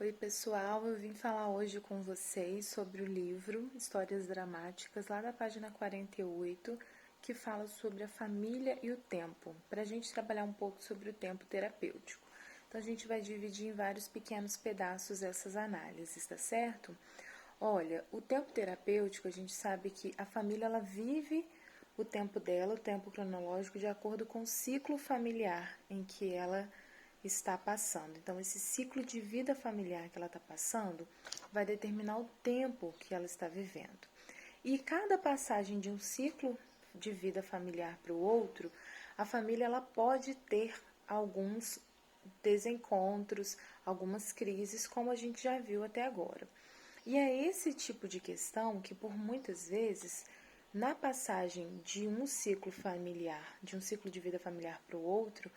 Oi, pessoal, eu vim falar hoje com vocês sobre o livro Histórias Dramáticas, lá da página 48, que fala sobre a família e o tempo, para a gente trabalhar um pouco sobre o tempo terapêutico. Então, a gente vai dividir em vários pequenos pedaços essas análises, tá certo? Olha, o tempo terapêutico, a gente sabe que a família, ela vive o tempo dela, o tempo cronológico, de acordo com o ciclo familiar em que ela está passando. Então, esse ciclo de vida familiar que ela está passando vai determinar o tempo que ela está vivendo. E cada passagem de um ciclo de vida familiar para o outro, a família ela pode ter alguns desencontros, algumas crises, como a gente já viu até agora. E é esse tipo de questão que, por muitas vezes, na passagem de um ciclo familiar, de um ciclo de vida familiar para o outro,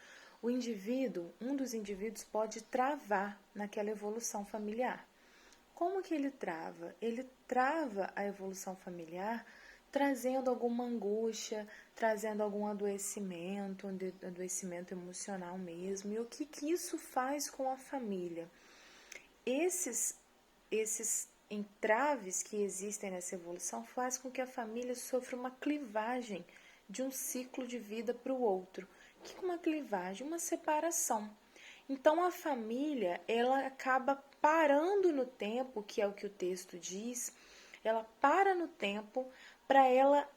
o indivíduo, um dos indivíduos pode travar naquela evolução familiar. Como que ele trava? Ele trava a evolução familiar trazendo alguma angústia, trazendo algum adoecimento, um adoecimento emocional mesmo. E o que isso faz com a família? Esses entraves que existem nessa evolução faz com que a família sofra uma clivagem de um ciclo de vida para o outro. O que é uma clivagem? Uma separação. Então a família, ela acaba parando no tempo, que é o que o texto diz, ela para no tempo para ela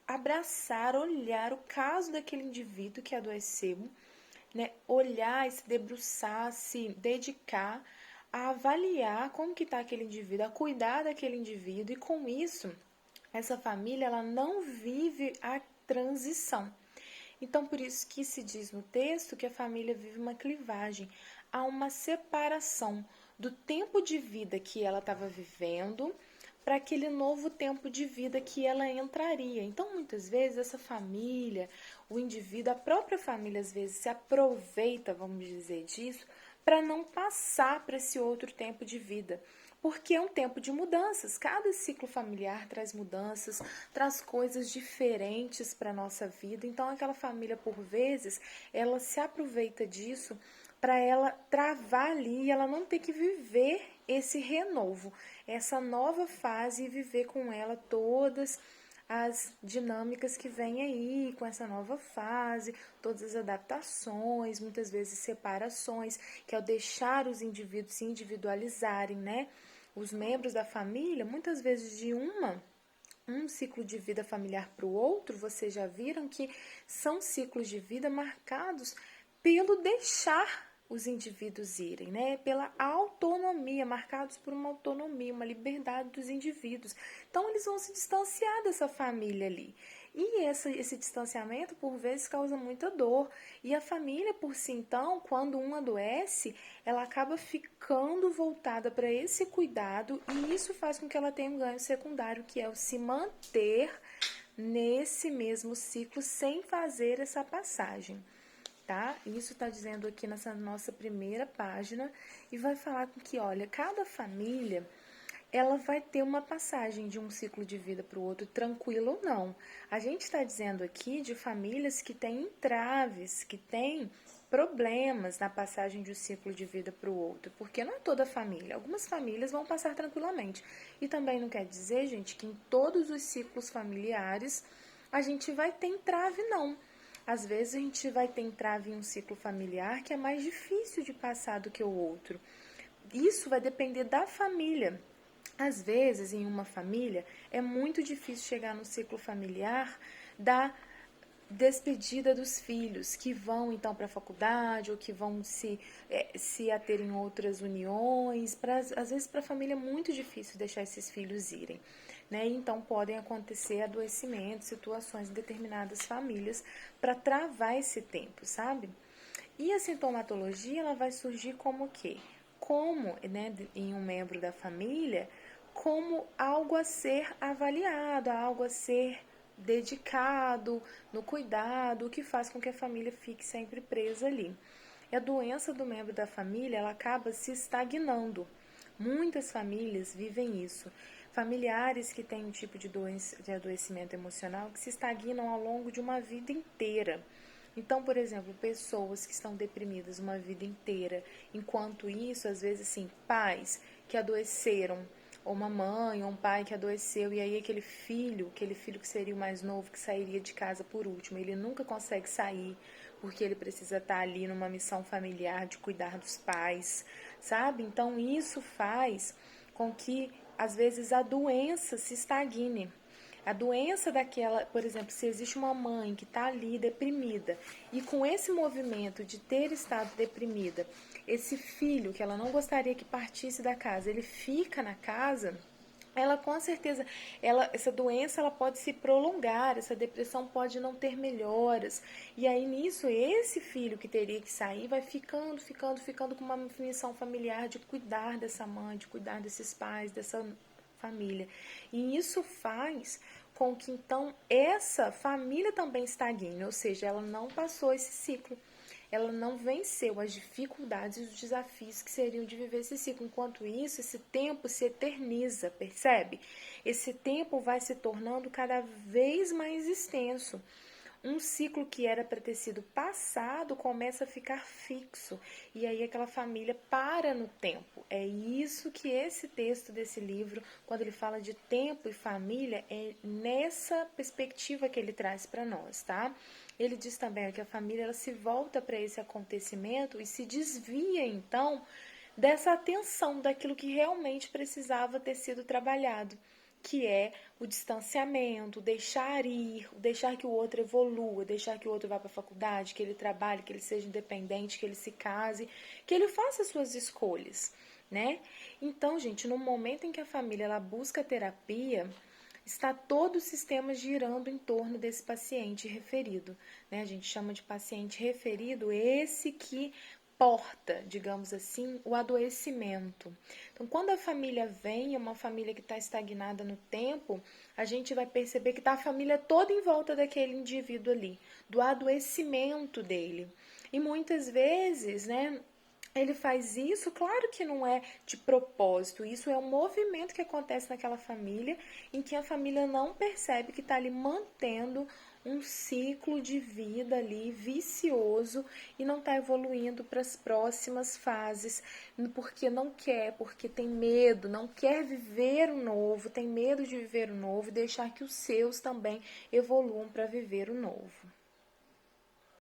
abraçar, olhar o caso daquele indivíduo que adoeceu, né? Olhar, se debruçar, se dedicar a avaliar como que está aquele indivíduo, a cuidar daquele indivíduo, e com isso, essa família ela não vive a transição. Então, por isso que se diz no texto que a família vive uma clivagem, há uma separação do tempo de vida que ela estava vivendo para aquele novo tempo de vida que ela entraria. Então, muitas vezes, essa família, o indivíduo, a própria família, às vezes, se aproveita, vamos dizer, disso, para não passar para esse outro tempo de vida. Porque é um tempo de mudanças. Cada ciclo familiar traz mudanças, traz coisas diferentes para a nossa vida. Então, aquela família, por vezes, ela se aproveita disso para ela travar ali e ela não ter que viver esse renovo, essa nova fase e viver com ela todas as dinâmicas que vêm aí com essa nova fase, todas as adaptações, muitas vezes separações, que ao deixar os indivíduos se individualizarem, né? Os membros da família, muitas vezes de um ciclo de vida familiar para o outro, vocês já viram que são ciclos de vida marcados pelo deixar os indivíduos irem, né? Pela autonomia, marcados por uma autonomia, uma liberdade dos indivíduos. Então, eles vão se distanciar dessa família ali. E esse distanciamento, por vezes, causa muita dor. E a família, por si, então, quando um adoece, ela acaba ficando voltada para esse cuidado, e isso faz com que ela tenha um ganho secundário, que é o se manter nesse mesmo ciclo sem fazer essa passagem. Tá? Isso está dizendo aqui nessa nossa primeira página, e vai falar que, olha, cada família ela vai ter uma passagem de um ciclo de vida para o outro, tranquilo ou não. A gente está dizendo aqui de famílias que têm entraves, que têm problemas na passagem de um ciclo de vida para o outro, porque não é toda família. Algumas famílias vão passar tranquilamente. E também não quer dizer, gente, que em todos os ciclos familiares a gente vai ter entrave, não. Às vezes a gente vai ter entrave em um ciclo familiar que é mais difícil de passar do que o outro. Isso vai depender da família. Às vezes, em uma família, é muito difícil chegar no ciclo familiar da despedida dos filhos, que vão então para a faculdade ou que vão se ater em outras uniões. Às vezes, para a família é muito difícil deixar esses filhos irem, né? Então, podem acontecer adoecimentos, situações em determinadas famílias para travar esse tempo, sabe? E a sintomatologia, ela vai surgir como o quê? Como, né, em um membro da família, como algo a ser avaliado, algo a ser dedicado no cuidado, o que faz com que a família fique sempre presa ali. E a doença do membro da família, ela acaba se estagnando. Muitas famílias vivem isso. Familiares que têm um tipo de doença, de adoecimento emocional, que se estagnam ao longo de uma vida inteira. Então, por exemplo, pessoas que estão deprimidas uma vida inteira, enquanto isso, às vezes, assim, pais que adoeceram, ou uma mãe, ou um pai que adoeceu, e aí aquele filho que seria o mais novo, que sairia de casa por último, ele nunca consegue sair, porque ele precisa estar ali numa missão familiar de cuidar dos pais, sabe? Então, isso faz com que, às vezes, a doença se estagne. A doença daquela, por exemplo, se existe uma mãe que está ali deprimida e com esse movimento de ter estado deprimida, esse filho que ela não gostaria que partisse da casa, ele fica na casa, ela com certeza, essa doença ela pode se prolongar, essa depressão pode não ter melhoras. E aí nisso, esse filho que teria que sair vai ficando com uma missão familiar de cuidar dessa mãe, de cuidar desses pais, dessa família. E isso faz com que então essa família também estagne, ou seja, ela não passou esse ciclo. Ela não venceu as dificuldades e os desafios que seriam de viver esse ciclo. Enquanto isso, esse tempo se eterniza, percebe? Esse tempo vai se tornando cada vez mais extenso. Um ciclo que era para ter sido passado começa a ficar fixo. E aí aquela família para no tempo. É isso que esse texto desse livro, quando ele fala de tempo e família, é nessa perspectiva que ele traz para nós, tá? Ele diz também que a família ela se volta para esse acontecimento e se desvia, então, dessa atenção, daquilo que realmente precisava ter sido trabalhado, que é o distanciamento, deixar ir, deixar que o outro evolua, deixar que o outro vá para a faculdade, que ele trabalhe, que ele seja independente, que ele se case, que ele faça suas escolhas, né? Então, gente, no momento em que a família ela busca terapia, está todo o sistema girando em torno desse paciente referido, né? A gente chama de paciente referido esse que porta, digamos assim, o adoecimento. Então, quando a família vem, é uma família que está estagnada no tempo, a gente vai perceber que está a família toda em volta daquele indivíduo ali, do adoecimento dele. E muitas vezes, né, ele faz isso, claro que não é de propósito, isso é um movimento que acontece naquela família, em que a família não percebe que está ali mantendo um ciclo de vida ali vicioso e não está evoluindo para as próximas fases, porque não quer, porque tem medo, não quer viver o novo, tem medo de viver o novo e deixar que os seus também evoluam para viver o novo.